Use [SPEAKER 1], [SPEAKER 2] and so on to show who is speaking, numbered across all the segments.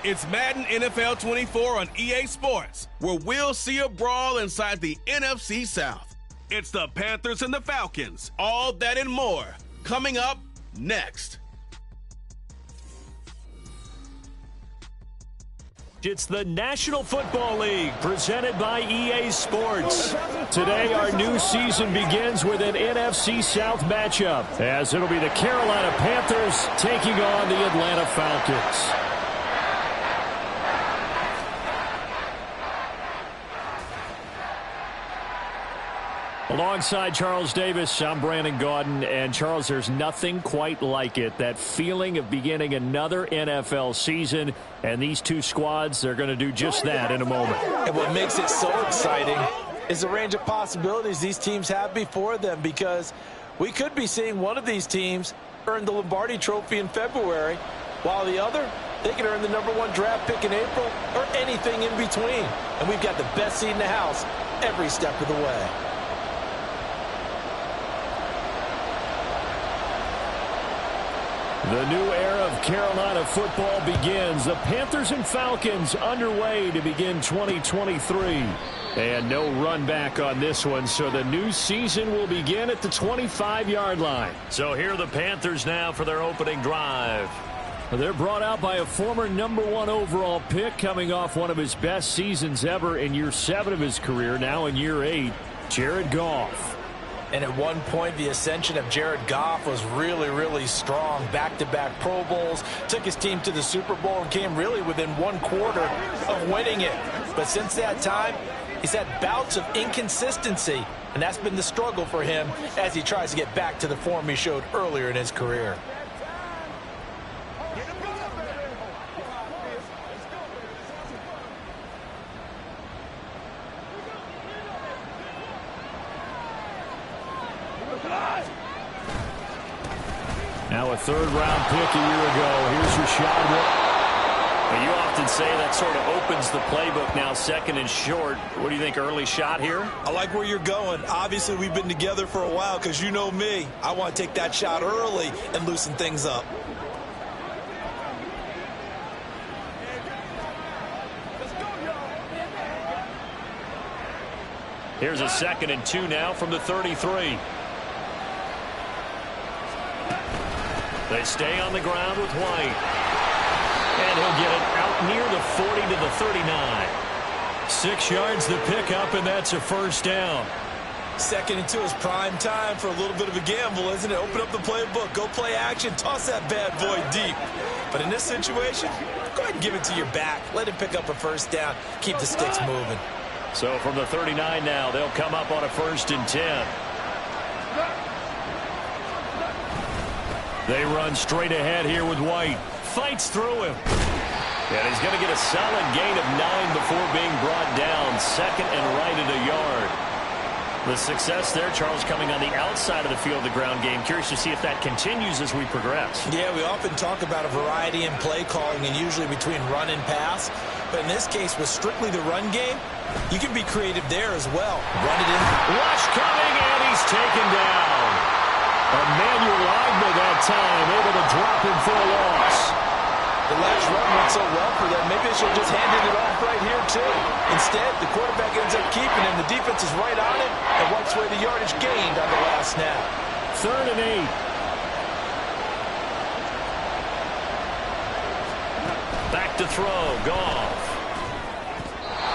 [SPEAKER 1] It's Madden NFL 24 on EA Sports, where we'll see a brawl inside the NFC South. It's the Panthers and the Falcons. All that and more coming up next.
[SPEAKER 2] It's the National Football League presented by EA Sports. Today, our new season begins with an NFC South matchup, as it'll be the Carolina Panthers taking on the Atlanta Falcons. Alongside Charles Davis, I'm Brandon Gaudin. And Charles, there's nothing quite like it. That feeling of beginning another NFL season. And these two squads are going to do just that in a moment.
[SPEAKER 3] And what makes it so exciting is the range of possibilities these teams have before them, because we could be seeing one of these teams earn the Lombardi Trophy in February, while the other, they can earn the #1 draft pick in April or anything in between. And we've got the best seat in the house every step of the way.
[SPEAKER 2] The new era of Carolina football begins. The Panthers and Falcons underway to begin 2023. And no run back on this one, so the new season will begin at the 25-yard line. So here are the Panthers now for their opening drive. They're brought out by a former #1 overall pick, coming off one of his best seasons ever in year 7 of his career, now in year 8, Jared Goff.
[SPEAKER 3] And at one point, the ascension of Jared Goff was really, really strong. Back-to-back Pro Bowls, took his team to the Super Bowl, and came really within 1/4 of winning it. But since that time, he's had bouts of inconsistency, and that's been the struggle for him as he tries to get back to the form he showed earlier in his career.
[SPEAKER 2] Now a third-round pick a year ago. Here's Rashad.
[SPEAKER 4] Well, you often say that sort of opens the playbook now, second and short. What do you think, early shot here?
[SPEAKER 3] I like where you're going. Obviously, we've been together for a while, because you know me. I want to take that shot early and loosen things up.
[SPEAKER 4] Here's a 2nd and 2 now from the 33. They stay on the ground with White. And he'll get it out near the 40 to the 39.
[SPEAKER 2] 6 yards to pick up, and that's a first down.
[SPEAKER 3] 2nd and 2 is prime time for a little bit of a gamble, isn't it? Open up the playbook, go play action, toss that bad boy deep. But in this situation, go ahead and give it to your back. Let him pick up a first down. Keep the sticks moving.
[SPEAKER 4] So from the 39 now, they'll come up on a 1st and 10.
[SPEAKER 2] They run straight ahead here with White. Fights through him.
[SPEAKER 4] And he's going to get a solid gain of 9 before being brought down. 2nd and right at a yard. The success there, Charles, coming on the outside of the field, the ground game. Curious to see if that continues as we progress.
[SPEAKER 3] Yeah, we often talk about a variety in play calling, and usually between run and pass. But in this case, with strictly the run game, you can be creative there as well. Run it in.
[SPEAKER 2] Rush coming, and he's taken down. Emmanuel Ogbah that time, able to drop him for a loss.
[SPEAKER 3] The last run went so well for them, maybe they should have just handed it off right here, too. Instead, the quarterback ends up keeping him. The defense is right on it and wipes away the yardage gained on the last snap.
[SPEAKER 2] 3rd and 8.
[SPEAKER 4] Back to throw, Goff.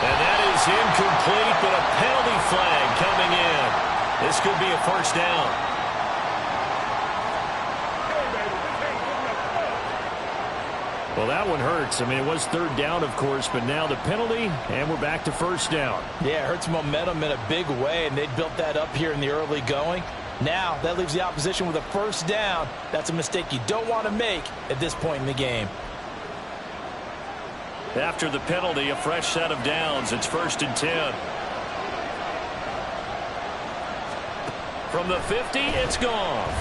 [SPEAKER 4] And that is incomplete, but a penalty flag coming in. This could be a first down.
[SPEAKER 2] Well, that one hurts. I mean, it was 3rd down, of course, but now the penalty, and we're back to first down.
[SPEAKER 3] Yeah, it hurts momentum in a big way, and they built that up here in the early going. Now, that leaves the opposition with a first down. That's a mistake you don't want to make at this point in the game.
[SPEAKER 4] After the penalty, a fresh set of downs. It's 1st and 10. From the 50, it's Goff.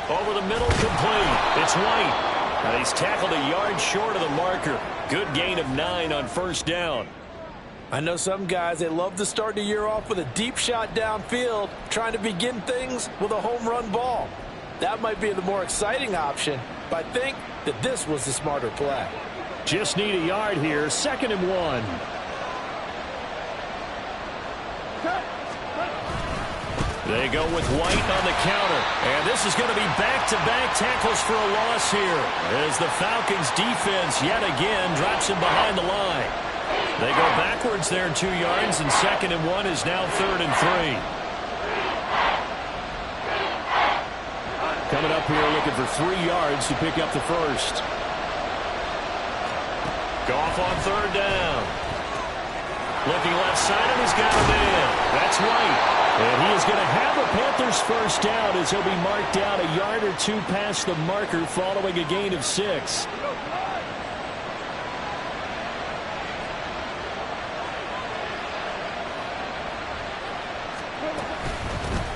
[SPEAKER 4] Over the middle, complete. It's White. And he's tackled a yard short of the marker. Good gain of 9 on first down.
[SPEAKER 3] I know some guys, they love to start the year off with a deep shot downfield, trying to begin things with a home run ball. That might be the more exciting option, but I think that this was the smarter play.
[SPEAKER 2] Just need a yard here. 2nd and 1. They go with White on the counter. And this is going to be back-to-back tackles for a loss here, as the Falcons defense yet again drops him behind the line. They go backwards there 2 yards, and 2nd and 1 is now 3rd and 3. Coming up here looking for 3 yards to pick up the first. Goff on 3rd down. Looking left side, and he's got a man. That's White. And he is going to have a Panthers first down as he'll be marked down a yard or 2 past the marker following a gain of 6.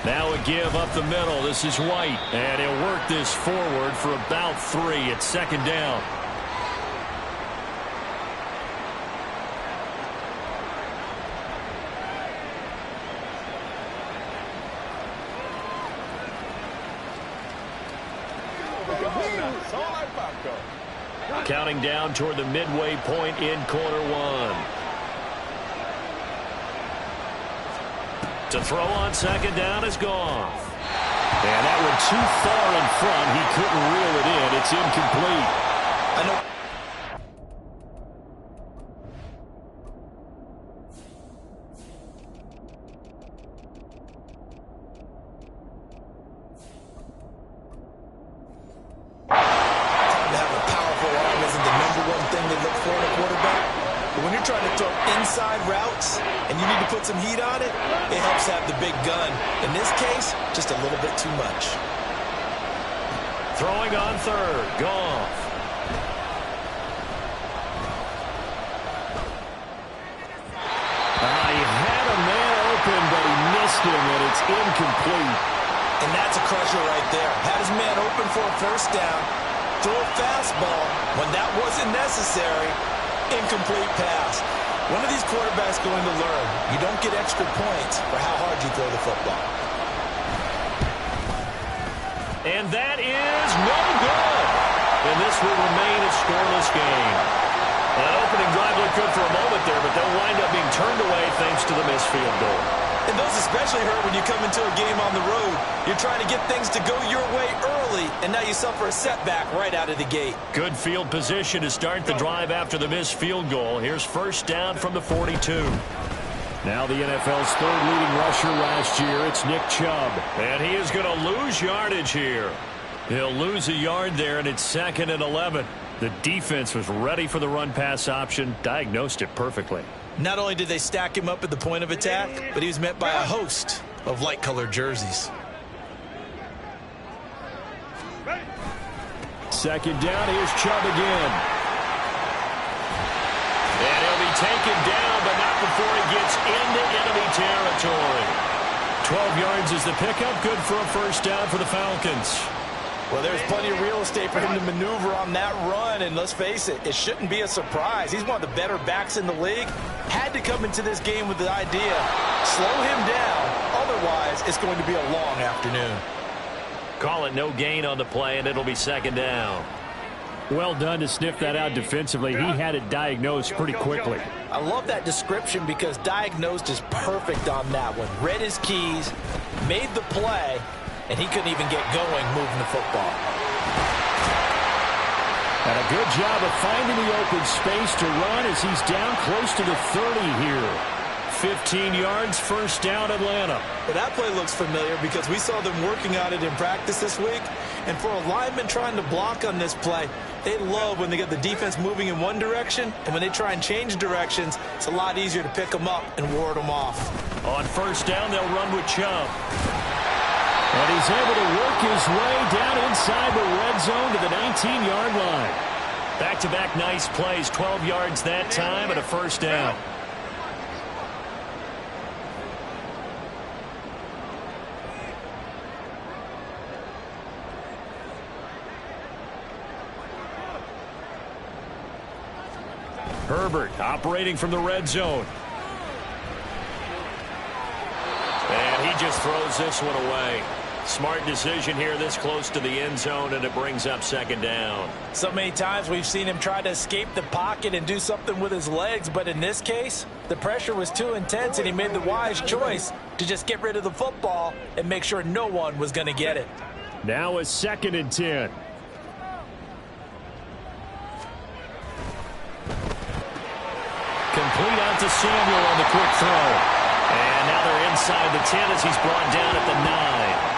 [SPEAKER 2] Now a give up the middle. This is White. And he'll work this forward for about 3 at 2nd down. Counting down toward the midway point in quarter 1. To throw on 2nd down is Goff. And that one too far in front. He couldn't reel it in. It's incomplete.
[SPEAKER 3] I know. Some heat on it, it helps have the big gun. In this case, just a little bit too much.
[SPEAKER 2] Throwing on 3rd, Goff. He had a man open, but he missed him, and it's incomplete.
[SPEAKER 3] And that's a crusher right there. Had his man open for a first down, throw a fastball when that wasn't necessary, incomplete pass. One of these quarterbacks going to learn, you don't get extra points for how hard you throw the football.
[SPEAKER 2] And that is no good. And this will remain a scoreless game. That opening drive looked good for a moment there, but they'll wind up being turned away thanks to the missed field goal.
[SPEAKER 3] And those especially hurt when you come into a game on the road. You're trying to get things to go your way early, and now you suffer a setback right out of the gate.
[SPEAKER 2] Good field position to start the drive after the missed field goal. Here's first down from the 42. Now the NFL's 3rd leading rusher last year, it's Nick Chubb. And he is going to lose yardage here. He'll lose a yard there, and it's 2nd and 11. The defense was ready for the run-pass option, diagnosed it perfectly.
[SPEAKER 3] Not only did they stack him up at the point of attack, but he was met by a host of light-colored jerseys.
[SPEAKER 2] 2nd down, here's Chubb again. And he'll be taken down, but not before he gets into enemy territory. 12 yards is the pickup, good for a first down for the Falcons.
[SPEAKER 3] Well, there's plenty of real estate for him to maneuver on that run, and let's face it, it shouldn't be a surprise. He's one of the better backs in the league. Had to come into this game with the idea, slow him down, otherwise it's going to be a long afternoon.
[SPEAKER 2] Call it no gain on the play, and it'll be 2nd down. Well done to sniff that out defensively. He had it diagnosed pretty quickly.
[SPEAKER 3] I love that description because diagnosed is perfect on that one. Read his keys, made the play, and he couldn't even get going moving the football.
[SPEAKER 2] And a good job of finding the open space to run as he's down close to the 30 here. 15 yards, first down, Atlanta.
[SPEAKER 3] But that play looks familiar because we saw them working on it in practice this week. And for a lineman trying to block on this play, they love when they get the defense moving in one direction. And when they try and change directions, it's a lot easier to pick them up and ward them off.
[SPEAKER 2] On first down, they'll run with Chubb. And he's able to work his way down inside the red zone to the 19-yard line. Back-to-back nice plays, 12 yards that time and a first down. Herbert operating from the red zone. And he just throws this one away.
[SPEAKER 4] Smart decision here this close to the end zone, and it brings up second down.
[SPEAKER 3] So many times we've seen him try to escape the pocket and do something with his legs, but in this case, the pressure was too intense, and he made the wise choice to just get rid of the football and make sure no one was going to get it.
[SPEAKER 2] Now a 2nd and 10.
[SPEAKER 4] Complete out to Samuel on the quick throw. And now they're inside the 10 as he's brought down at the 9.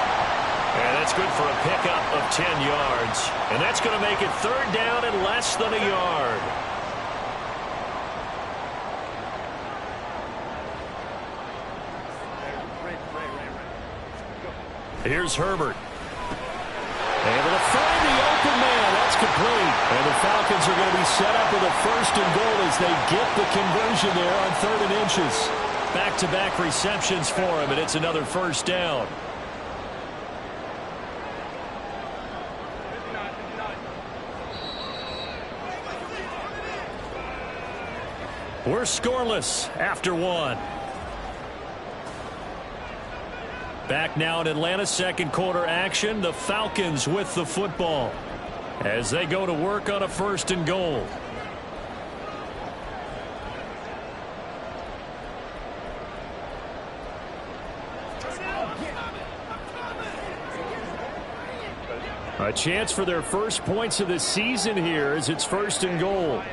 [SPEAKER 4] And that's good for a pickup of 10 yards. And that's going to make it 3rd down and less than a yard. Here's Herbert. Able to find the open man. That's complete. And the Falcons are going to be set up with a 1st and goal as they get the conversion there on 3rd and inches. Back-to-back receptions for him, and it's another 1st down. We're scoreless after 1. Back now in Atlanta, 2nd quarter action. The Falcons with the football as they go to work on a 1st and goal. A chance for their first points of the season here as it's 1st and goal.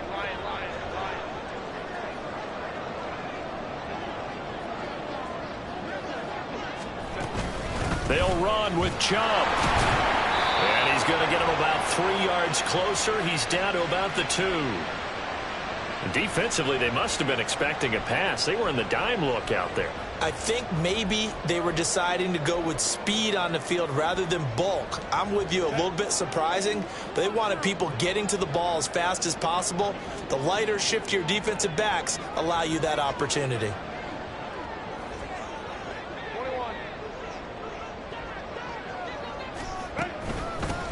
[SPEAKER 4] They'll run with Chubb. And he's going to get him about 3 yards closer. He's down to about the 2. And defensively, they must have been expecting a pass. They were in the dime look out there.
[SPEAKER 3] I think maybe they were deciding to go with speed on the field rather than bulk. I'm with you, a little bit surprising, but they wanted people getting to the ball as fast as possible. The lighter, shiftier defensive backs allow you that opportunity.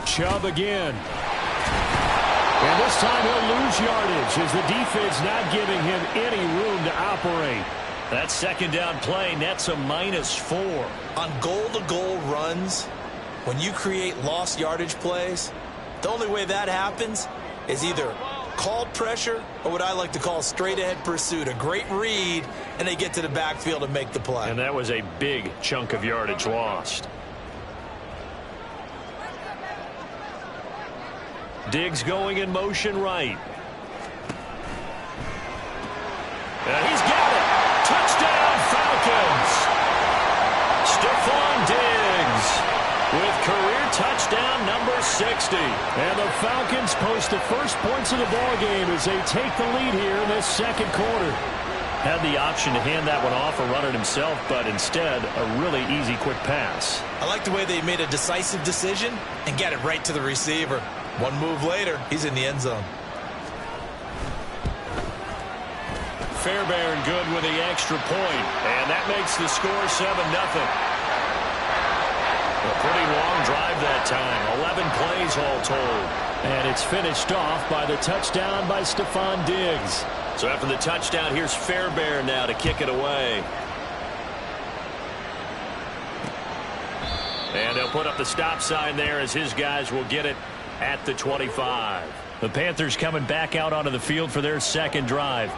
[SPEAKER 2] Chubb again. And this time he'll lose yardage as the defense not giving him any room to operate.
[SPEAKER 4] That 2nd down play nets a -4.
[SPEAKER 3] On goal-to-goal runs, when you create lost yardage plays, the only way that happens is either called pressure or what I like to call straight-ahead pursuit. A great read, and they get to the backfield and make the play.
[SPEAKER 4] And that was a big chunk of yardage lost. Diggs going in motion right. And he's got it. Touchdown, Falcons. Stephon Diggs with career touchdown number 60.
[SPEAKER 2] And the Falcons post the first points of the ball game as they take the lead here in this 2nd quarter.
[SPEAKER 4] Had the option to hand that one off or run it himself, but instead a really easy quick pass.
[SPEAKER 3] I like the way they made a decisive decision and get it right to the receiver. One move later, he's in the end zone.
[SPEAKER 4] Fairbairn good with the extra point, and that makes the score 7-0. A pretty long drive that time, 11 plays all told.
[SPEAKER 2] And it's finished off by the touchdown by Stephon Diggs.
[SPEAKER 4] So after the touchdown, here's Fairbairn now to kick it away. And they'll put up the stop sign there as his guys will get it at the 25. The Panthers coming back out onto the field for their 2nd drive.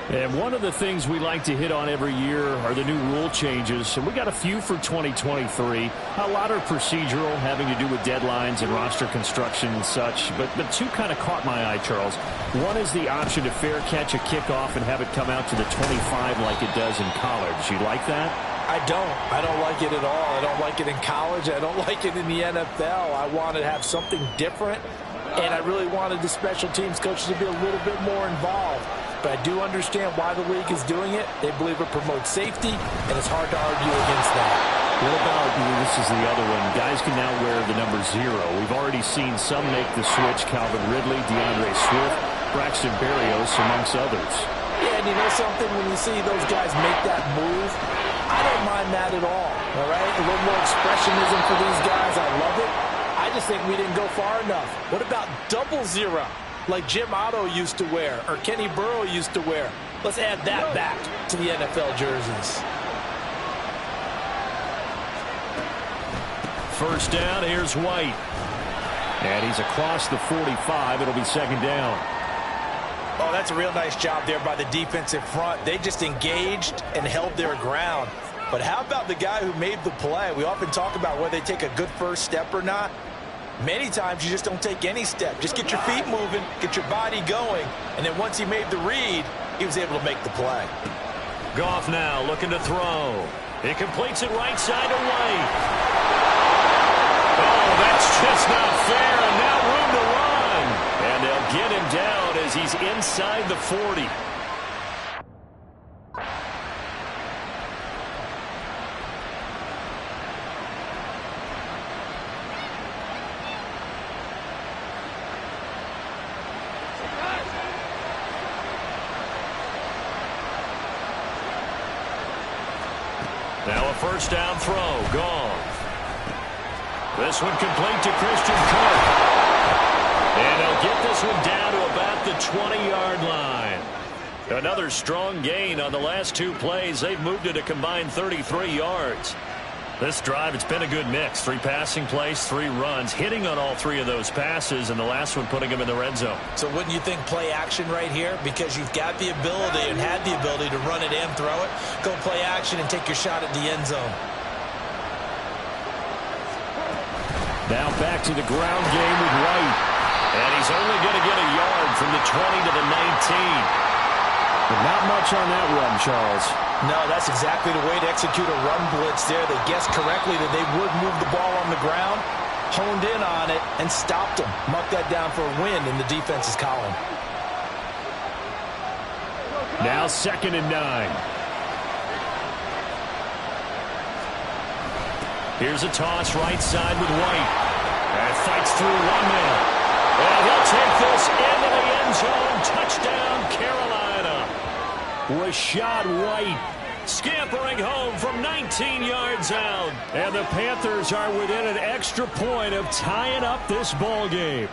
[SPEAKER 2] And one of the things we like to hit on every year are the new rule changes. And we got a few for 2023. A lot are procedural, having to do with deadlines and roster construction and such. But 2 kind of caught my eye, Charles. One is the option to fair catch a kickoff and have it come out to the 25 like it does in college. You like that?
[SPEAKER 3] I don't like it at all. I don't like it in college. I don't like it in the NFL. I want to have something different. And I really wanted the special teams coaches to be a little bit more involved. But I do understand why the league is doing it. They believe it promotes safety, and it's hard to argue against that.
[SPEAKER 2] What about, this is the other one, guys can now wear the number 0. We've already seen some make the switch, Calvin Ridley, DeAndre Swift, Braxton Berrios, amongst others.
[SPEAKER 3] Yeah, and you know something, when you see those guys make that move, I don't mind that at all right? A little more expressionism for these guys. I love it. I just think we didn't go far enough. What about 00, like Jim Otto used to wear or Kenny Burrow used to wear? Let's add that back to the NFL jerseys.
[SPEAKER 2] first down. Here's White. And he's across the 45. It'll be second down.
[SPEAKER 3] Oh, that's a real nice job there by the defensive front. They just engaged and held their ground. But how about the guy who made the play? We often talk about whether they take a good first step or not. Many times you just don't take any step. Just get your feet moving, get your body going, and then once he made the read, he was able to make the play.
[SPEAKER 2] Goff now looking to throw. He completes it right side to White. Oh, that's just not fair, and now room to run. And they'll get him down as he's inside the 40. Now a first down throw. Goff. This one complete to Christian Kirk. And he'll get this one down to about the 20-yard line. Another strong gain on the last two plays. They've moved it a combined 33 yards. This drive, it's been a good mix. 3 passing plays, 3 runs, hitting on all 3 of those passes, and the last one putting them in the red zone.
[SPEAKER 3] So wouldn't you think play action right here? Because you've got the ability and had the ability to run it and throw it. Go play action and take your shot at the end zone.
[SPEAKER 2] Now back to the ground game with White. And he's only going to get a yard from the 20 to the 19. But not much on that run, Charles.
[SPEAKER 3] No, that's exactly the way to execute a run blitz there. They guessed correctly that they would move the ball on the ground, honed in on it, and stopped them. Mark that down for a win in the defense's column.
[SPEAKER 2] Now 2nd and 9. Here's a toss right side with White. And fights through 1 man. And he'll take this into the end zone. Touchdown, Carolina. Rachaad White scampering home from 19 yards out. And the Panthers are within an extra point of tying up this ball game.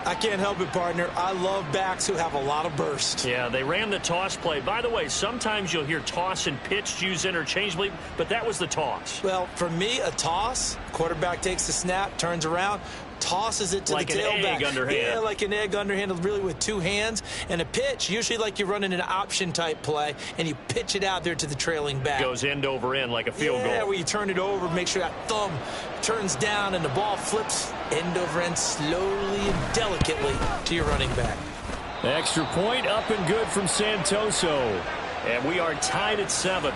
[SPEAKER 3] I can't help it, partner. I love backs who have a lot of burst.
[SPEAKER 4] Yeah, they ran the toss play. By the way, sometimes you'll hear toss and pitch used interchangeably, but that was the toss.
[SPEAKER 3] Well, for me, a toss, quarterback takes the snap, turns around, tosses it to
[SPEAKER 4] like
[SPEAKER 3] the tailback.
[SPEAKER 4] Like an egg underhand.
[SPEAKER 3] Yeah, like an egg underhand, really with 2 hands. And a pitch, usually like you're running an option-type play, and you pitch it out there to the trailing back.
[SPEAKER 4] Goes end over end like a field goal.
[SPEAKER 3] Yeah, where you turn it over, make sure that thumb turns down, and the ball flips end over end slowly and delicately to your running back.
[SPEAKER 2] Extra point up and good from Santoso.
[SPEAKER 4] And we are tied at 7.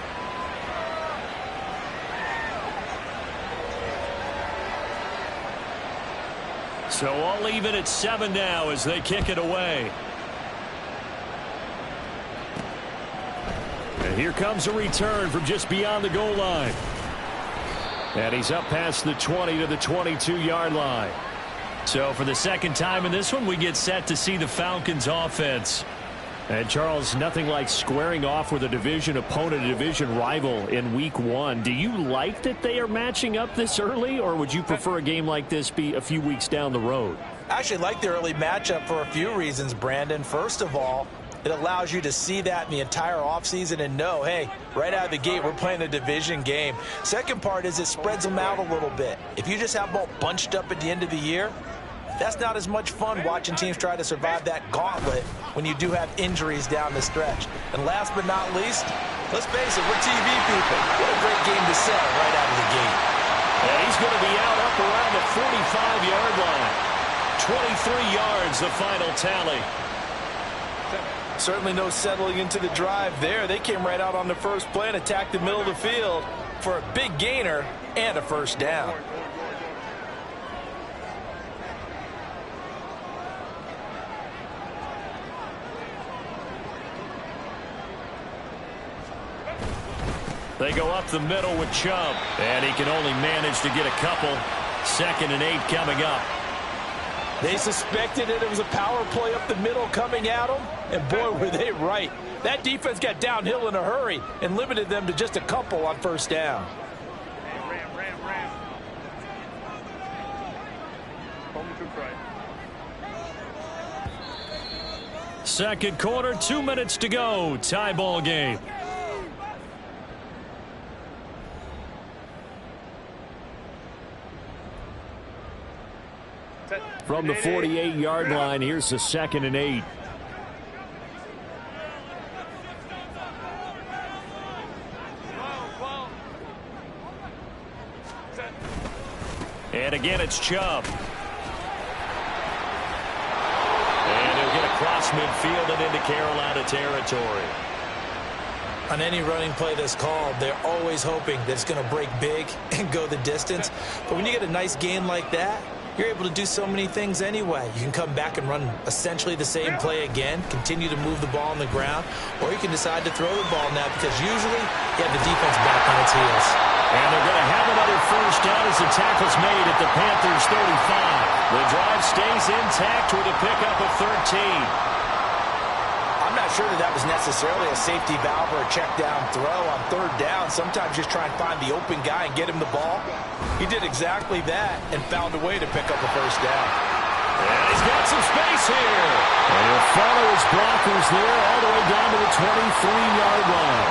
[SPEAKER 2] So all even at 7 now as they kick it away. And here comes a return from just beyond the goal line. And he's up past the 20 to the 22-yard line. So for the second time in this one, we get set to see the Falcons offense. And Charles, nothing like squaring off with a division opponent, a division rival in week 1. Do you like that they are matching up this early, or would you prefer a game like this be a few weeks down the road?
[SPEAKER 3] I actually like the early matchup for a few reasons, Brandon. First of all, it allows you to see that in the entire offseason and know, hey, right out of the gate, we're playing a division game. Second part is it spreads them out a little bit. If you just have them all bunched up at the end of the year, that's not as much fun watching teams try to survive that gauntlet when you do have injuries down the stretch. And last but not least, let's face it, we're TV people. What a great game to sell right out of the gate.
[SPEAKER 2] And he's going to be out up around the 45-yard line. 23 yards, the final tally.
[SPEAKER 3] Certainly no settling into the drive there. They came right out on the first play and attacked the middle of the field for a big gainer and a first down.
[SPEAKER 2] They go up the middle with Chubb, and he can only manage to get a couple. 2nd and 8 coming up.
[SPEAKER 3] They suspected it was a power play up the middle coming at them, and boy, were they right. That defense got downhill in a hurry and limited them to just a couple on first down.
[SPEAKER 2] Second quarter, 2 minutes to go. Tie ball game. From the 48-yard line, here's the 2nd and 8.
[SPEAKER 4] And again, it's Chubb. And he'll get across midfield and into Carolina territory.
[SPEAKER 3] On any running play that's called, they're always hoping that it's going to break big and go the distance. But when you get a nice gain like that, you're able to do so many things anyway. You can come back and run essentially the same play again, continue to move the ball on the ground, or you can decide to throw the ball now because usually you have the defense back on its heels.
[SPEAKER 4] And they're going to have another first down as the tackle's made at the Panthers 35. The drive stays intact with a pickup of 13.
[SPEAKER 3] I'm not sure that was necessarily a safety valve or a check down throw on 3rd down. Sometimes just try and find the open guy and get him the ball. He did exactly that and found a way to pick up a first down.
[SPEAKER 4] And he's got some space here.
[SPEAKER 2] And he'll follow his blockers there all the way down to the 23-yard line.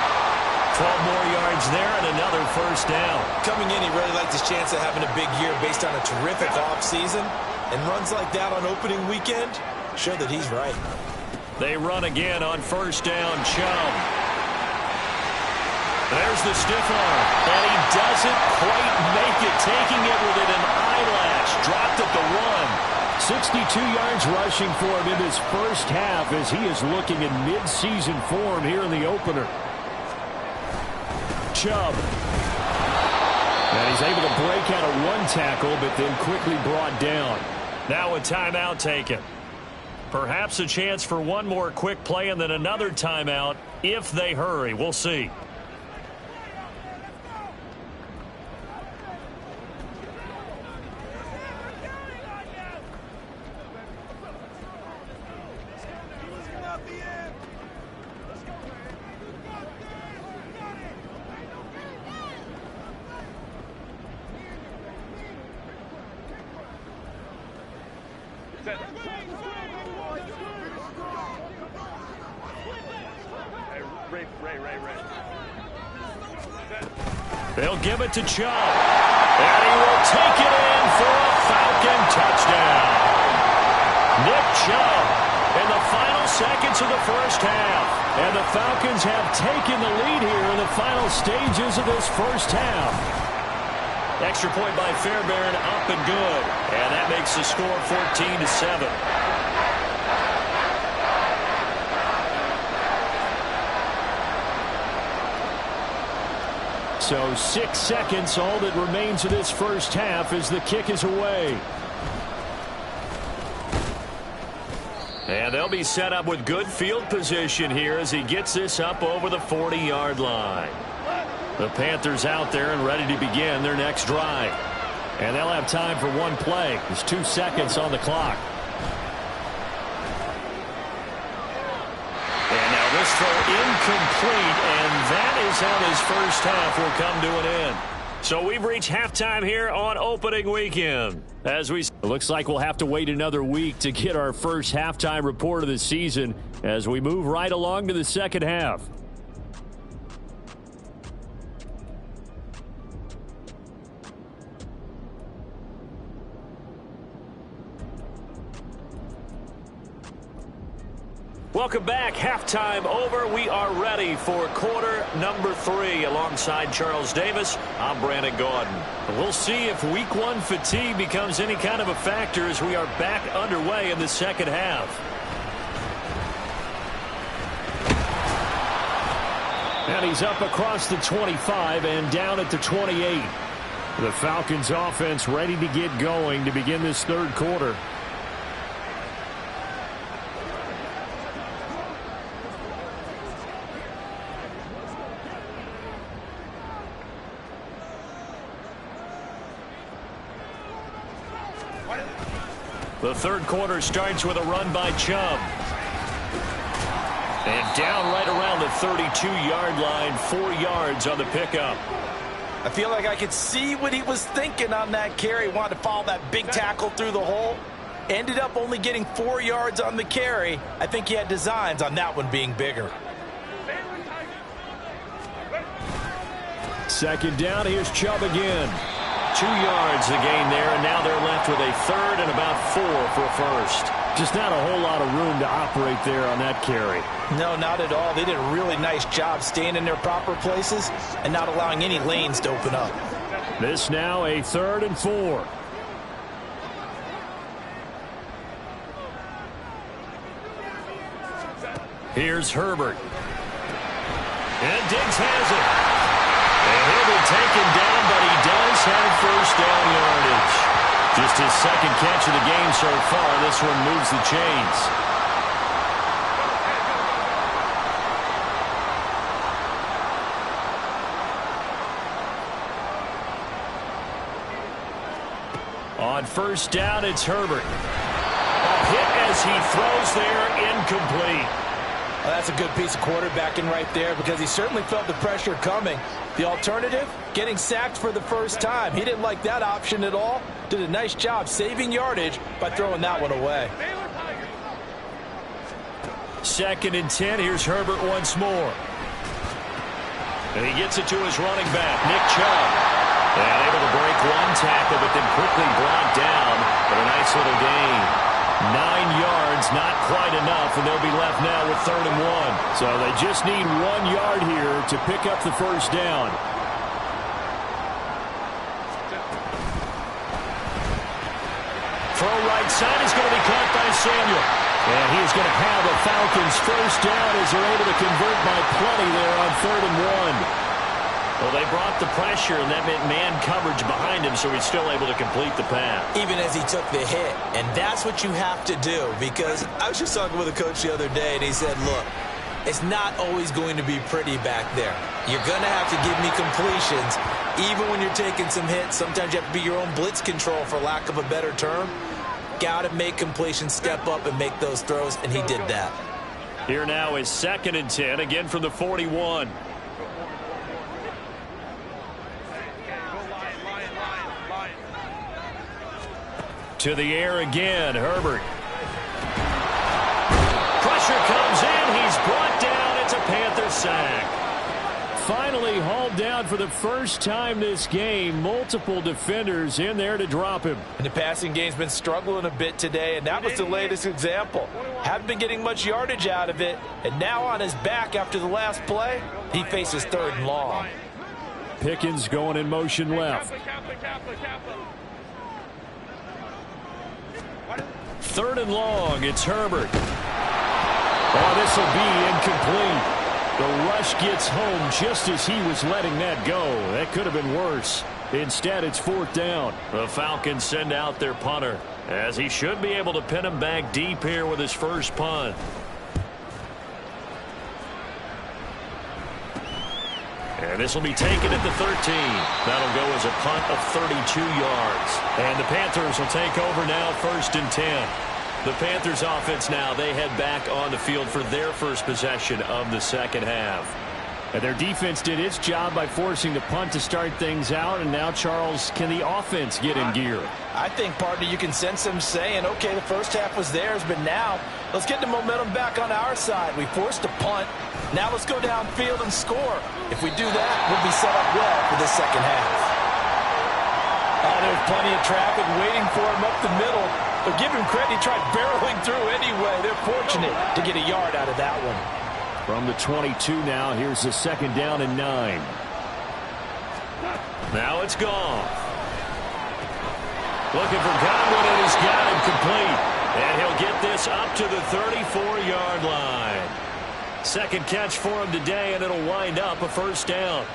[SPEAKER 4] 12 more yards there and another first down.
[SPEAKER 3] Coming in, he really liked his chance of having a big year based on a terrific offseason. And runs like that on opening weekend show that he's right.
[SPEAKER 4] They run again on first down. Chubb. There's the stiff arm. And he doesn't quite make it. Taking it with an eyelash. Dropped at the 1.
[SPEAKER 2] 62 yards rushing for him in his first half as he is looking in mid-season form here in the opener. Chubb. And he's able to break out of one tackle, but then quickly brought down.
[SPEAKER 4] Now a timeout taken. Perhaps a chance for one more quick play and then another timeout if they hurry. We'll see. They'll give it to Chubb. And he will take it in for a Falcon touchdown. Nick Chubb in the final seconds of the first half. And the Falcons have taken the lead here in the final stages of this first half. Extra point by Fairbairn, up and good. And that makes the score 14-7.
[SPEAKER 2] So 6 seconds, all that remains of this first half as the kick is away.
[SPEAKER 4] And they'll be set up with good field position here as he gets this up over the 40-yard line. The Panthers out there and ready to begin their next drive. And they'll have time for one play. There's 2 seconds on the clock. And now this throw incomplete, and that is how this first half will come to an end. So we've reached halftime here on opening weekend. It
[SPEAKER 2] looks like we'll have to wait another week to get our first halftime report of the season as we move right along to the second half.
[SPEAKER 4] Welcome back. Halftime over. We are ready for quarter number 3. Alongside Charles Davis, I'm Brandon Gaudin. We'll see if week 1 fatigue becomes any kind of a factor as we are back underway in the second half.
[SPEAKER 2] And he's up across the 25 and down at the 28. The Falcons offense ready to get going to begin this third quarter.
[SPEAKER 4] The third quarter starts with a run by Chubb. And down right around the 32-yard line, 4 yards on the pickup.
[SPEAKER 3] I feel like I could see what he was thinking on that carry. Wanted to follow that big tackle through the hole. Ended up only getting 4 yards on the carry. I think he had designs on that one being bigger.
[SPEAKER 2] Second down, here's Chubb again.
[SPEAKER 4] 2 yards the gain there, and now they're left with a third and about 4 for a first.
[SPEAKER 2] Just not a whole lot of room to operate there on that carry.
[SPEAKER 3] No, not at all. They did a really nice job staying in their proper places and not allowing any lanes to open up.
[SPEAKER 2] This now a 3rd and 4. Here's Herbert.
[SPEAKER 4] And Diggs has it. And he'll be taken down, but he does have first down yardage. Just his second catch of the game so far. This one moves the chains. On first down, it's Herbert. A hit as he throws there, incomplete.
[SPEAKER 3] Well, that's a good piece of quarterbacking right there because he certainly felt the pressure coming. The alternative, getting sacked for the first time. He didn't like that option at all. Did a nice job saving yardage by throwing that one away.
[SPEAKER 4] 2nd and 10. Here's Herbert once more. And he gets it to his running back, Nick Chubb. And able to break one tackle, but then quickly brought down. But a nice little gain. 9 yards, not quite enough, and they'll be left now with 3rd and 1.
[SPEAKER 2] So they just need 1 yard here to pick up the first down.
[SPEAKER 4] Throw right side is going to be caught by Samuel.
[SPEAKER 2] And he's going to have a Falcons first down as they're able to convert by plenty there on 3rd and 1.
[SPEAKER 4] Well, they brought the pressure, and that meant man coverage behind him, so he's still able to complete the pass.
[SPEAKER 3] Even as he took the hit. And that's what you have to do, because I was just talking with a coach the other day, and he said, look, it's not always going to be pretty back there. You're going to have to give me completions. Even when you're taking some hits, sometimes you have to be your own blitz control, for lack of a better term. Got to make completions, step up, and make those throws, and he did that.
[SPEAKER 4] Here now is 2nd and 10, again from the 41. To the air again, Herbert. Pressure comes in. He's brought down. It's a Panther sack.
[SPEAKER 2] Finally hauled down for the first time this game. Multiple defenders in there to drop him.
[SPEAKER 3] And the passing game's been struggling a bit today, and that was the latest example. Haven't been getting much yardage out of it, and now on his back after the last play, he faces 3rd and long.
[SPEAKER 2] Pickens going in motion left.
[SPEAKER 4] 3rd and long, it's Herbert.
[SPEAKER 2] Oh, this will be incomplete. The rush gets home just as he was letting that go. That could have been worse. Instead, it's 4th down.
[SPEAKER 4] The Falcons send out their punter, as he should be able to pin him back deep here with his first punt. And this will be taken at the 13. That'll go as a punt of 32 yards. And the Panthers will take over now, 1st and 10. The Panthers offense now, they head back on the field for their first possession of the second half.
[SPEAKER 2] And their defense did its job by forcing the punt to start things out. And now, Charles, can the offense get in gear?
[SPEAKER 3] I think, partner, you can sense them saying, okay, the first half was theirs, but now let's get the momentum back on our side. We forced a punt. Now let's go downfield and score. If we do that, we'll be set up well for this second half. There's plenty of traffic waiting for him up the middle. But give him credit, he tried barreling through anyway. They're fortunate to get a yard out of that one.
[SPEAKER 2] From the 22 now, here's the 2nd down and 9.
[SPEAKER 4] Now it's Goff. Looking for Godwin, and he's got him complete. And he'll get this up to the 34-yard line. Second catch for him today, and it'll wind up a first down.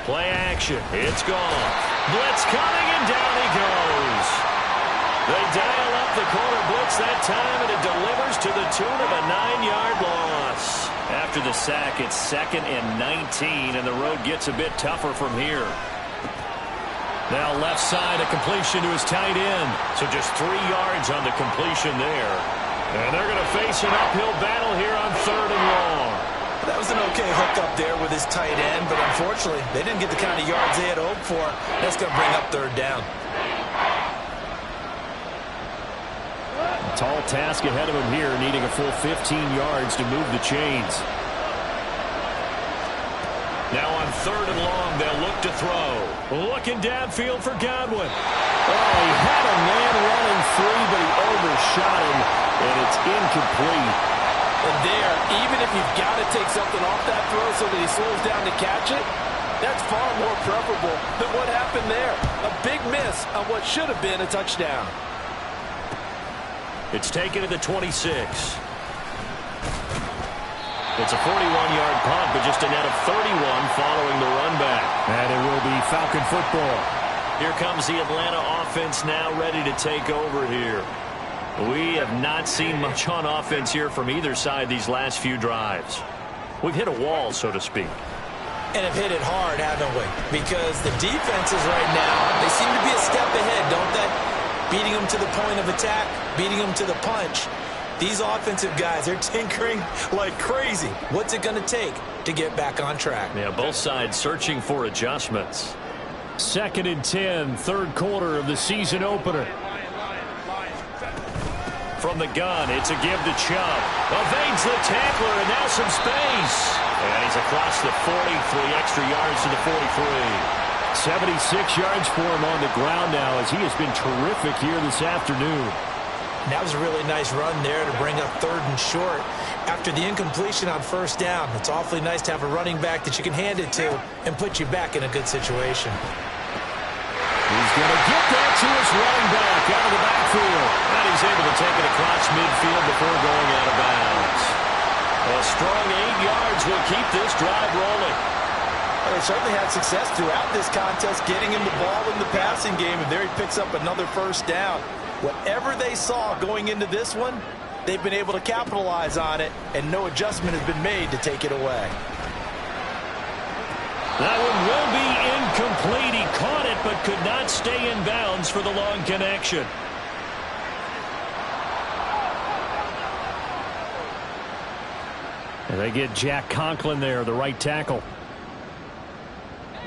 [SPEAKER 4] Play action. It's Goff. Blitz coming, and down he goes. They dial up the corner blitz that time, and it delivers to the tune of a 9-yard loss. After the sack, it's 2nd and 19, and the road gets a bit tougher from here. Now left side, a completion to his tight end. So just 3 yards on the completion there. And they're going to face an uphill battle here on 3rd and long.
[SPEAKER 3] That was an okay hookup there with his tight end, but unfortunately, they didn't get the kind of yards they had hoped for. That's going to bring up 3rd down.
[SPEAKER 2] Tall task ahead of him here, needing a full 15 yards to move the chains.
[SPEAKER 4] Now on 3rd and long, they'll look to throw. Looking downfield for Godwin.
[SPEAKER 2] Oh, he had a man running free, but he overshot him, and it's incomplete.
[SPEAKER 3] And there, even if you've got to take something off that throw so that he slows down to catch it, that's far more preferable than what happened there. A big miss on what should have been a touchdown.
[SPEAKER 4] It's taken to the 26. It's a 41-yard punt, but just a net of 31 following the run back.
[SPEAKER 2] And it will be Falcon football.
[SPEAKER 4] Here comes the Atlanta offense now ready to take over here. We have not seen much on offense here from either side these last few drives. We've hit a wall, so to speak.
[SPEAKER 3] And have hit it hard, haven't we? Because the defenses right now, they seem to be a step ahead, don't they? Beating them to the point of attack, beating them to the punch. These offensive guys, they're tinkering like crazy. What's it going to take to get back on track?
[SPEAKER 4] Yeah, both sides searching for adjustments.
[SPEAKER 2] 2nd and 10, 3rd quarter of the season opener.
[SPEAKER 4] From the gun, it's a give to Chubb. Evades the tackler, and now some space. And he's across the 40, 3 extra yards to the 43.
[SPEAKER 2] 76 yards for him on the ground now, as he has been terrific here this afternoon.
[SPEAKER 3] That was a really nice run there to bring up 3rd and short. After the incompletion on 1st down, it's awfully nice to have a running back that you can hand it to and put you back in a good situation.
[SPEAKER 2] He's going to get that to his running back out of the backfield.
[SPEAKER 4] And he's able to take it across midfield before going out of bounds. A strong 8 yards will keep this drive rolling.
[SPEAKER 3] Well, they certainly had success throughout this contest getting him the ball in the passing game, and there he picks up another 1st down. Whatever they saw going into this one, they've been able to capitalize on it, and no adjustment has been made to take it away.
[SPEAKER 2] That one will be incomplete. He caught it but could not stay in bounds for the long connection. And they get Jack Conklin there, the right tackle.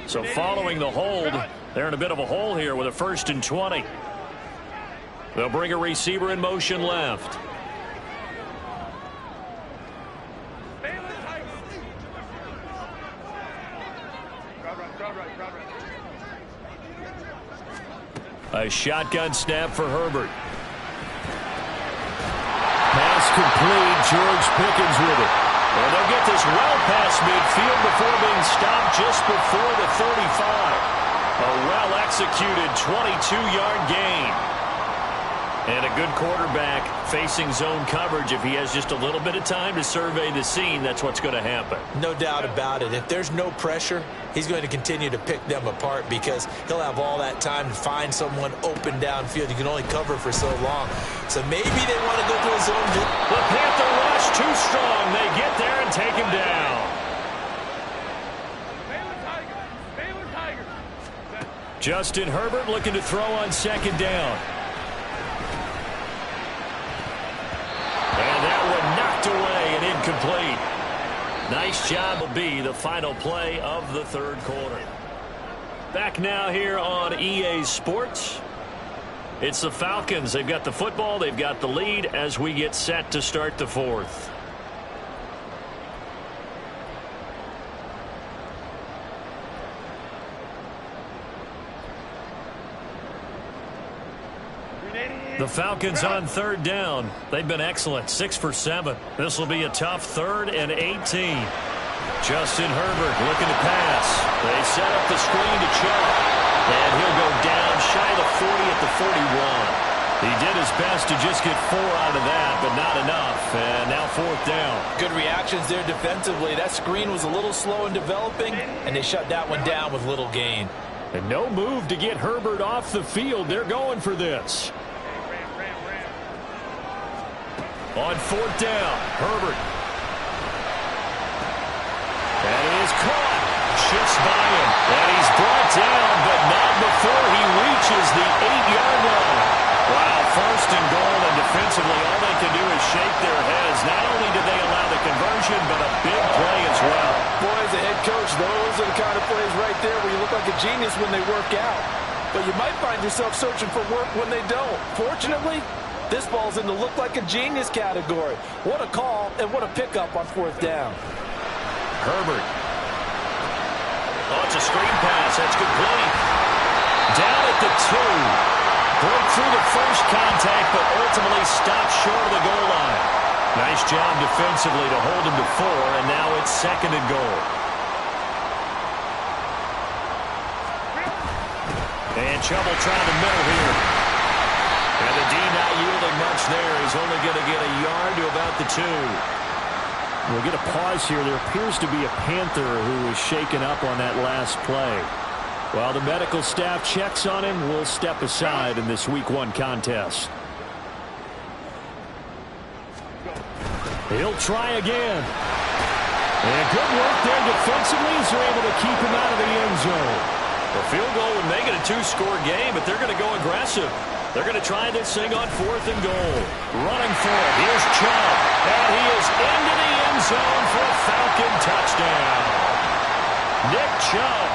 [SPEAKER 4] So following the hold, they're in a bit of a hole here with a 1st and 20. They'll bring a receiver in motion left. A shotgun snap for Herbert.
[SPEAKER 2] Pass complete. George Pickens with it.
[SPEAKER 4] And they'll get this well past midfield before being stopped just before the 35. A well-executed 22-yard gain. And a good quarterback facing zone coverage. If he has just a little bit of time to survey the scene, that's what's going to happen.
[SPEAKER 3] No doubt about it. If there's no pressure, he's going to continue to pick them apart because he'll have all that time to find someone open downfield. You can only cover for so long. So maybe they want to go to a zone.
[SPEAKER 4] The Panther rush too strong. They get there and take him down. Justin Herbert looking to throw on 2nd down. And that one knocked away and incomplete. Nice job will be the final play of the 3rd quarter. Back now here on EA Sports. It's the Falcons. They've got the football. They've got the lead as we get set to start the 4th. The Falcons on 3rd down. They've been excellent, 6 for 7. This will be a tough 3rd and 18. Justin Herbert looking to pass. They set up the screen to Chubb. And he'll go down shy of the 40 at the 41. He did his best to just get 4 out of that, but not enough. And now 4th down.
[SPEAKER 3] Good reactions there defensively. That screen was a little slow in developing, and they shut that one down with little gain.
[SPEAKER 2] And no move to get Herbert off the field. They're going for this.
[SPEAKER 4] On 4th down, Herbert. And it is caught just by him. And he's brought down, but not before he reaches the 8-yard line. Wow, 1st and goal, and defensively all they can do is shake their heads. Not only did they allow the conversion, but a big play as well.
[SPEAKER 3] Boy, as a head coach, those are the kind of plays right there where you look like a genius when they work out. But you might find yourself searching for work when they don't. Fortunately, this ball's in the look like a genius category. What a call and what a pickup on 4th down.
[SPEAKER 4] Herbert. Oh, it's a screen pass. That's complete. Down at the 2. Broke through the first contact, but ultimately stopped short of the goal line. Nice job defensively to hold him to 4, and now it's 2nd and goal. And trouble trying to middle here. And the D not yielding much there. He's only going to get a yard to about the 2.
[SPEAKER 2] We'll get a pause here. There appears to be a Panther who was shaken up on that last play. While the medical staff checks on him, we'll step aside in this Week 1 contest. He'll try again. And good work there defensively as they're able to keep him out of the end zone.
[SPEAKER 4] The field goal would make it a 2-score game, but they're going to go aggressive. They're going to try this thing on 4th and goal. Running for it. Here's Chubb. And he is into the end zone for a Falcon touchdown. Nick Chubb,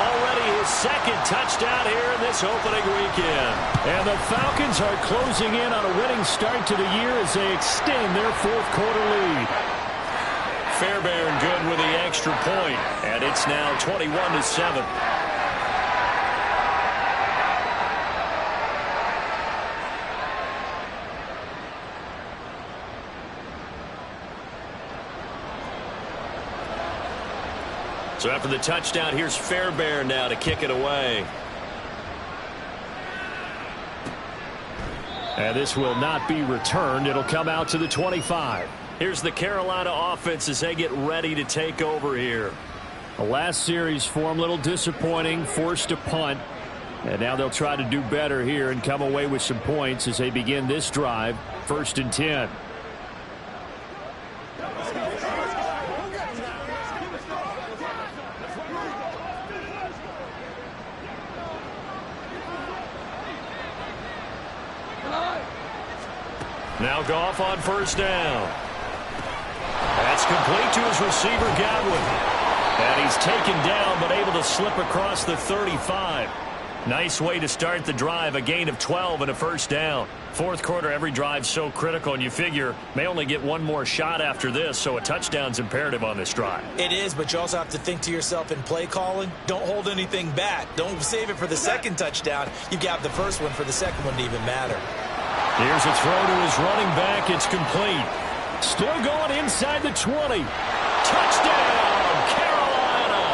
[SPEAKER 4] already his 2nd touchdown here in this opening weekend.
[SPEAKER 2] And the Falcons are closing in on a winning start to the year as they extend their 4th quarter lead.
[SPEAKER 4] Fairbairn good with the extra point, and it's now 21-7. So after the touchdown, here's Fairbairn now to kick it away.
[SPEAKER 2] And this will not be returned. It'll come out to the 25.
[SPEAKER 4] Here's the Carolina offense as they get ready to take over here.
[SPEAKER 2] The last series for them, a little disappointing, forced a punt. And now they'll try to do better here and come away with some points as they begin this drive. 1st and 10.
[SPEAKER 4] Now Goff on 1st down. That's complete to his receiver, Godwin. And he's taken down, but able to slip across the 35. Nice way to start the drive, a gain of 12 and a 1st down. 4th quarter, every drive's so critical, and you figure may only get one more shot after this, so a touchdown's imperative on this drive.
[SPEAKER 3] It is, but you also have to think to yourself in play calling, don't hold anything back. Don't save it for the 2nd touchdown. You got the 1st one for the 2nd one to even matter.
[SPEAKER 2] Here's a throw to his running back. It's complete. Still going inside the 20. Touchdown, Carolina.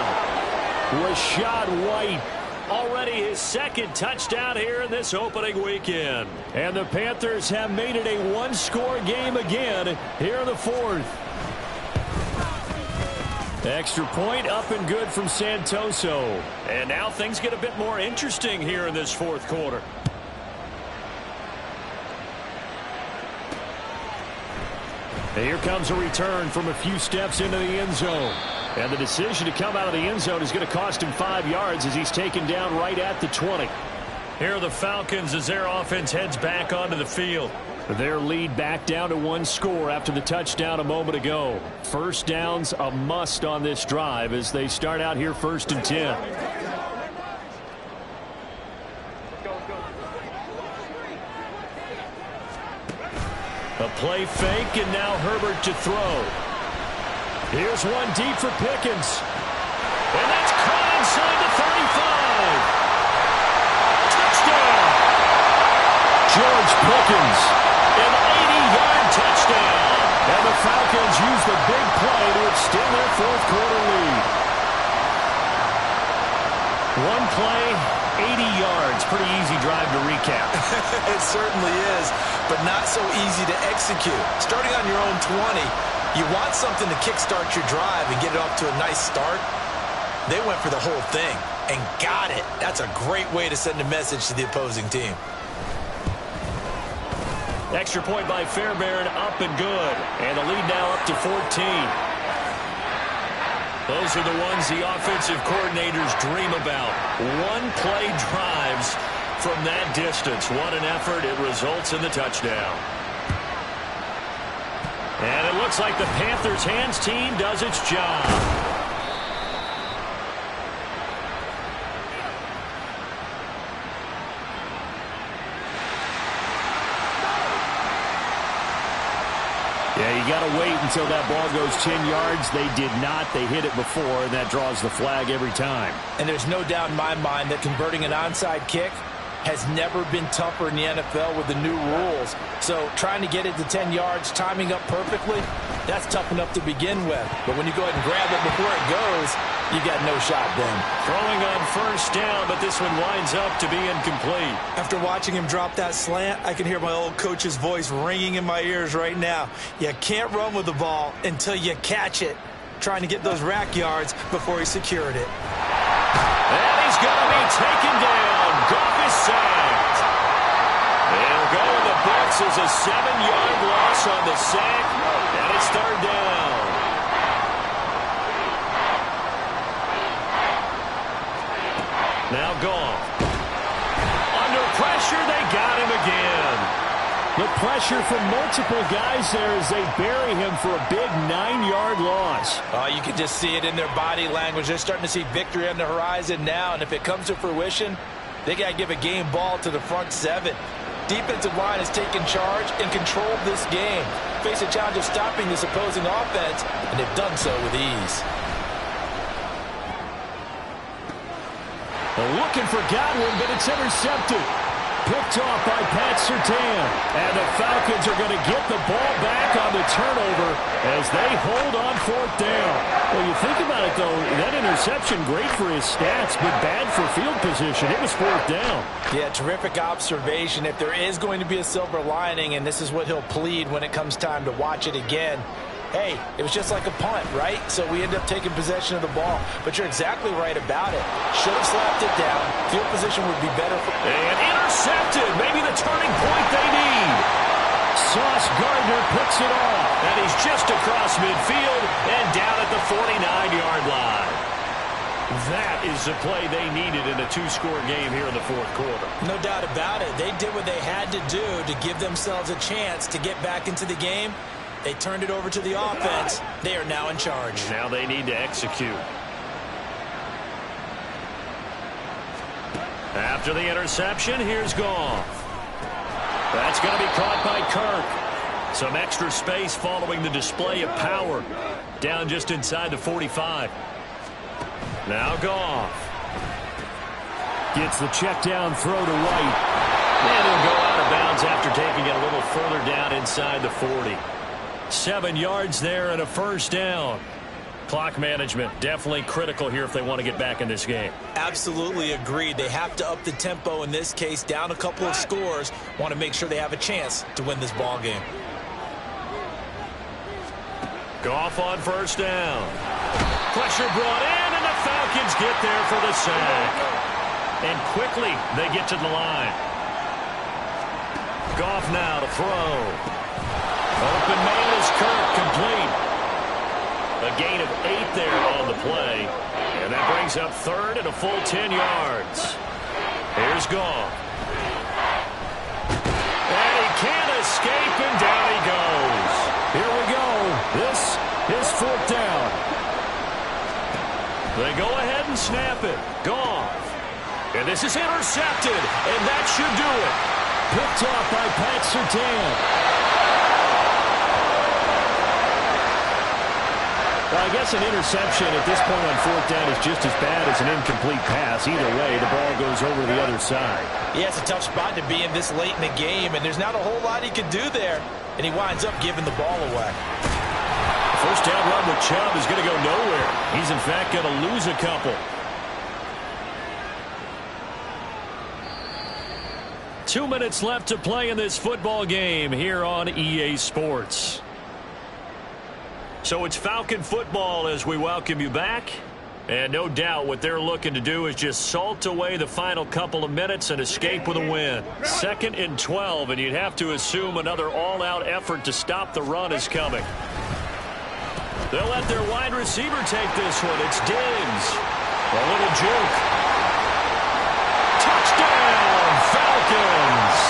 [SPEAKER 2] Rachaad White.
[SPEAKER 4] Already his 2nd touchdown here in this opening weekend.
[SPEAKER 2] And the Panthers have made it a 1-score game again here in the 4th. Extra point up and good from Santoso.
[SPEAKER 4] And now things get a bit more interesting here in this 4th quarter.
[SPEAKER 2] And here comes a return from a few steps into the end zone. And the decision to come out of the end zone is going to cost him 5 yards as he's taken down right at the 20.
[SPEAKER 4] Here are the Falcons as their offense heads back onto the field.
[SPEAKER 2] Their lead back down to 1 score after the touchdown a moment ago. 1st down's a must on this drive as they start out here 1st and 10.
[SPEAKER 4] A play fake, and now Herbert to throw.
[SPEAKER 2] Here's one deep for Pickens.
[SPEAKER 4] And that's caught inside the 35. Touchdown!
[SPEAKER 2] George Pickens.
[SPEAKER 4] An 80-yard touchdown.
[SPEAKER 2] And the Falcons use the big play to extend their 4th quarter lead. One play, 80 yards. Pretty easy drive to recap.
[SPEAKER 3] It certainly is, but not so easy to execute. Starting on your own 20, you want something to kickstart your drive and get it off to a nice start. They went for the whole thing and got it. That's a great way to send a message to the opposing team.
[SPEAKER 4] Extra point by Fairbairn, up and good. And the lead now up to 14. Those are the ones the offensive coordinators dream about. One-play drives from that distance. What an effort. It results in the touchdown. And it looks like the Panthers' hands team does its job.
[SPEAKER 2] Yeah, you got to wait until that ball goes 10 yards. They did not. They hit it before, and that draws the flag every time.
[SPEAKER 3] And there's no doubt in my mind that converting an onside kick has never been tougher in the NFL with the new rules. So trying to get it to 10 yards, timing up perfectly, that's tough enough to begin with. But when you go ahead and grab it before it goes, you got no shot then.
[SPEAKER 4] Throwing on first down, but this one winds up to be incomplete.
[SPEAKER 5] After watching him drop that slant, I can hear my old coach's voice ringing in my ears right now. You can't run with the ball until you catch it. Trying to get those rack yards before he secured it.
[SPEAKER 4] And he's going to be taken down. Goff is sacked. He'll go in the books as a 7-yard loss on the sack, and it's third down. Now Goff. Under pressure, they got him again.
[SPEAKER 2] The pressure from multiple guys there as they bury him for a big 9-yard loss.
[SPEAKER 3] Oh, you can just see it in their body language. They're starting to see victory on the horizon now, and if it comes to fruition, they got to give a game ball to the front seven. Defensive line has taken charge and controlled this game. Face a challenge of stopping this opposing offense, and they've done so with ease.
[SPEAKER 2] They're looking for Godwin, but it's intercepted. Picked off by Pat Surtain. And the Falcons are going to get the ball back on the turnover as they hold on fourth down. Well, you think about it, though, that interception, great for his stats, but bad for field position. It was fourth down.
[SPEAKER 3] Yeah, terrific observation. If there is going to be a silver lining, and this is what he'll plead when it comes time to watch it again, hey, it was just like a punt, right? So we end up taking possession of the ball. But you're exactly right about it. Should have slapped it down. Field position would be better.
[SPEAKER 4] And intercepted. Maybe the turning point they need.
[SPEAKER 2] Sauce Gardner picks it off.
[SPEAKER 4] And he's just across midfield and down at the 49-yard line. That is the play they needed in a two-score game here in the fourth quarter.
[SPEAKER 3] No doubt about it. They did what they had to do to give themselves a chance to get back into the game. They turned it over to the offense. They are now in charge.
[SPEAKER 4] Now they need to execute. After the interception, here's Goff. That's going to be caught by Kirk. Some extra space following the display of power. Down just inside the 45. Now Goff.
[SPEAKER 2] Gets the check down throw to White.
[SPEAKER 4] And he'll go out of bounds after taking it a little further down inside the 40. 7 yards there and a first down. Clock management definitely critical here if they want to get back in this game.
[SPEAKER 3] Absolutely agreed. They have to up the tempo in this case, down a couple of scores. Want to make sure they have a chance to win this ball game.
[SPEAKER 4] Goff on first down. Pressure brought in, and the Falcons get there for the sack. And quickly they get to the line. Goff now to throw. Open man is Kirk, complete. A gain of 8 there on the play. And that brings up third and a full 10 yards. Here's Goff. And he can't escape, and down he goes.
[SPEAKER 2] Here we go. This is fourth down.
[SPEAKER 4] They go ahead and snap it. Goff. And this is intercepted, and that should do it.
[SPEAKER 2] Picked off by Pat Surtain. Well, I guess an interception at this point on fourth down is just as bad as an incomplete pass. Either way, the ball goes over the other side.
[SPEAKER 3] Yeah, it's a tough spot to be in this late in the game, and there's not a whole lot he could do there. And he winds up giving the ball away.
[SPEAKER 4] First down run with Chubb is going to go nowhere. He's, in fact, going to lose a couple. 2 minutes left to play in this football game here on EA Sports. So it's Falcon football as we welcome you back. And no doubt what they're looking to do is just salt away the final couple of minutes and escape with a win. 2nd and 12, and you'd have to assume another all-out effort to stop the run is coming. They'll let their wide receiver take this one. It's Diggs. A little juke. Touchdown, Falcons.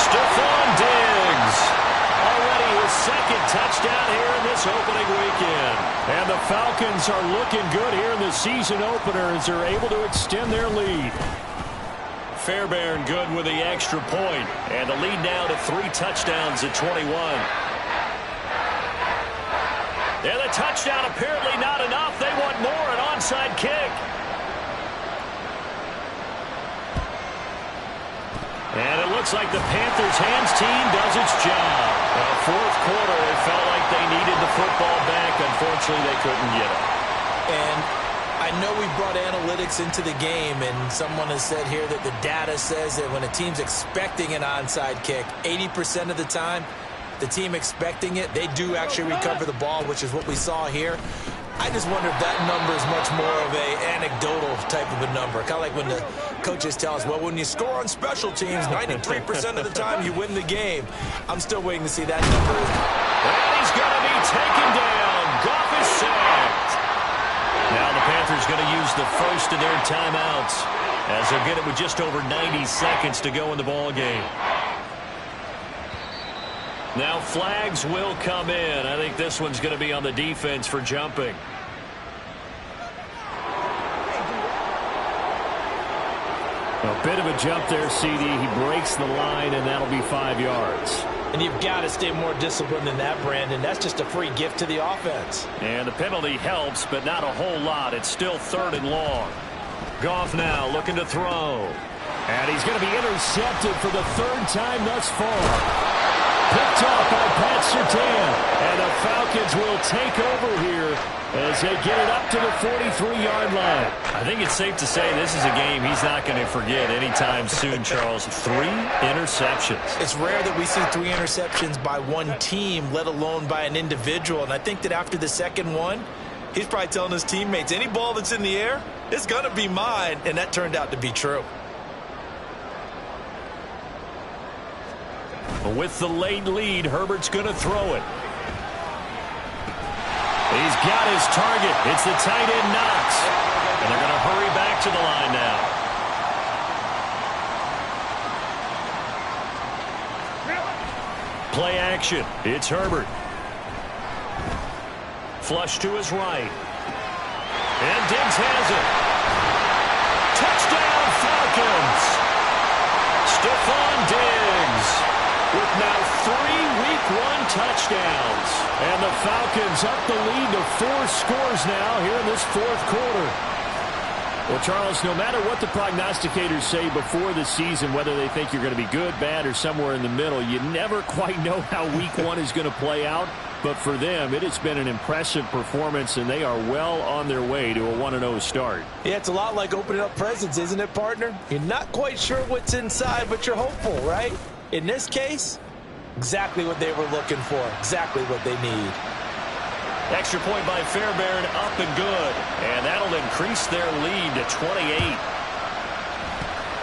[SPEAKER 4] Stephon Diggs. Already his 2nd touchdown here in this opening weekend.
[SPEAKER 2] And the Falcons are looking good here in the season opener as they're able to extend their lead.
[SPEAKER 4] Fairbairn good with the extra point. And the lead now to 3 touchdowns at 21. And the touchdown apparently not enough. They want more, an onside kick. And it looks like the Panthers' hands team does its job. Fourth quarter, it felt like they needed the football back. Unfortunately, they couldn't get it.
[SPEAKER 3] And I know we brought analytics into the game, and someone has said here that the data says that when a team's expecting an onside kick, 80% of the time, the team expecting it, they do actually recover the ball, which is what we saw here. I just wonder if that number is much more of a anecdotal type of a number. Kind of like when the coaches tell us, well, when you score on special teams, 93% of the time you win the game. I'm still waiting to see that number.
[SPEAKER 4] And he's going to be taken down. Goff is sacked. Now the Panthers going to use the first of their timeouts as they'll get it with just over 90 seconds to go in the ball game. Now flags will come in. I think this one's going to be on the defense for jumping.
[SPEAKER 2] A bit of a jump there, CD. He breaks the line, and that'll be 5 yards.
[SPEAKER 3] And you've got to stay more disciplined than that, Brandon. That's just a free gift to the offense.
[SPEAKER 4] And the penalty helps, but not a whole lot. It's still 3rd and long. Goff now looking to throw.
[SPEAKER 2] And he's going to be intercepted for the 3rd time thus far. Picked off by Pat Surtain. And the Falcons will take over here as they get it up to the 43-yard line.
[SPEAKER 4] I think it's safe to say this is a game he's not going to forget anytime soon, Charles. 3 interceptions.
[SPEAKER 3] It's rare that we see 3 interceptions by one team, let alone by an individual. And I think that after the second one, he's probably telling his teammates, any ball that's in the air, it's going to be mine. And that turned out to be true.
[SPEAKER 4] With the late lead, Herbert's going to throw it. He's got his target. It's the tight end, Knox. And they're going to hurry back to the line now. Play action. It's Herbert. Flush to his right. And Diggs has it. Touchdown, Falcons. Stephon Diggs with now 3 Week 1 touchdowns. And the Falcons up the lead to 4 scores now here in this 4th quarter.
[SPEAKER 2] Well, Charles, no matter what the prognosticators say before the season, whether they think you're going to be good, bad, or somewhere in the middle, you never quite know how Week 1 is going to play out. But for them, it has been an impressive performance, and they are well on their way to a 1-0 start.
[SPEAKER 3] Yeah, it's a lot like opening up presents, isn't it, partner? You're not quite sure what's inside, but you're hopeful, right? In this case, exactly what they were looking for, exactly what they need.
[SPEAKER 4] Extra point by Fairbairn, up and good. And that'll increase their lead to 28.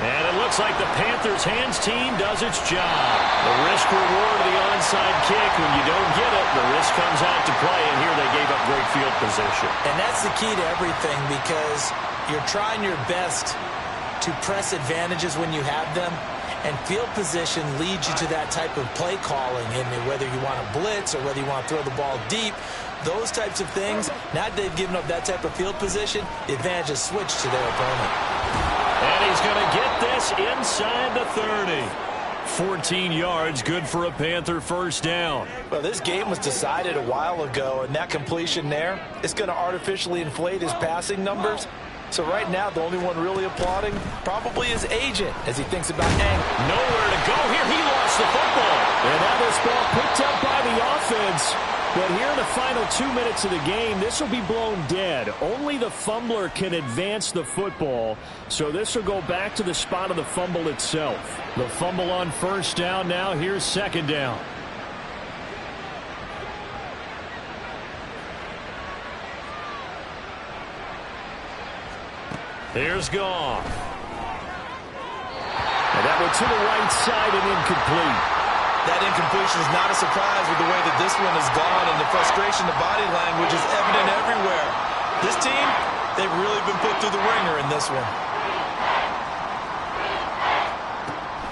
[SPEAKER 4] And it looks like the Panthers' hands team does its job. The risk-reward of the onside kick. When you don't get it, the risk comes out to play. And here they gave up great field position.
[SPEAKER 3] And that's the key to everything, because you're trying your best to press advantages when you have them. And field position leads you to that type of play calling. And whether you want to blitz or whether you want to throw the ball deep, those types of things, now that they've given up that type of field position, the advantage is switched to their opponent.
[SPEAKER 4] And he's going to get this inside the 30. 14 yards, good for a Panther first down.
[SPEAKER 3] Well, this game was decided a while ago, and that completion there is going to artificially inflate his passing numbers. So right now, the only one really applauding probably his agent as he thinks about
[SPEAKER 4] nowhere to go here. He lost the football.
[SPEAKER 2] And that was ball picked up by the offense. But here in the final 2 minutes of the game, this will be blown dead. Only the fumbler can advance the football. So this will go back to the spot of the fumble itself. The fumble on first down now. Here's second down.
[SPEAKER 4] Here's Goff.
[SPEAKER 2] And that went to the right side and incomplete.
[SPEAKER 3] That incompletion is not a surprise with the way that this one has gone, and the frustration, the body language is evident everywhere. This team, they've really been put through the ringer in this one.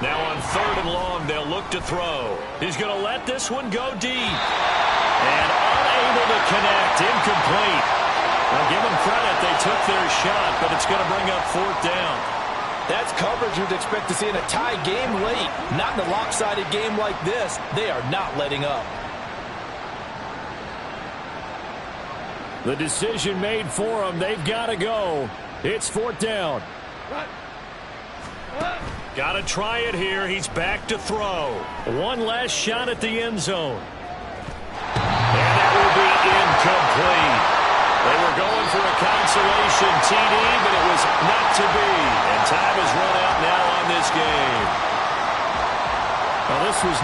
[SPEAKER 4] Now on 3rd and long, they'll look to throw. He's going to let this one go deep. And unable to connect, incomplete. Now give them credit, they took their shot, but it's going to bring up 4th down.
[SPEAKER 3] That's coverage you'd expect to see in a tie game late. Not in a lopsided game like this. They are not letting up.
[SPEAKER 2] The decision made for them. They've got to go. It's 4th down.
[SPEAKER 4] Got to try it here. He's back to throw.
[SPEAKER 2] One last shot at the end zone.
[SPEAKER 4] And that will be incomplete. They were going for a consolation TD, but it was not to be. And time has run out now on this game.
[SPEAKER 2] Well, this was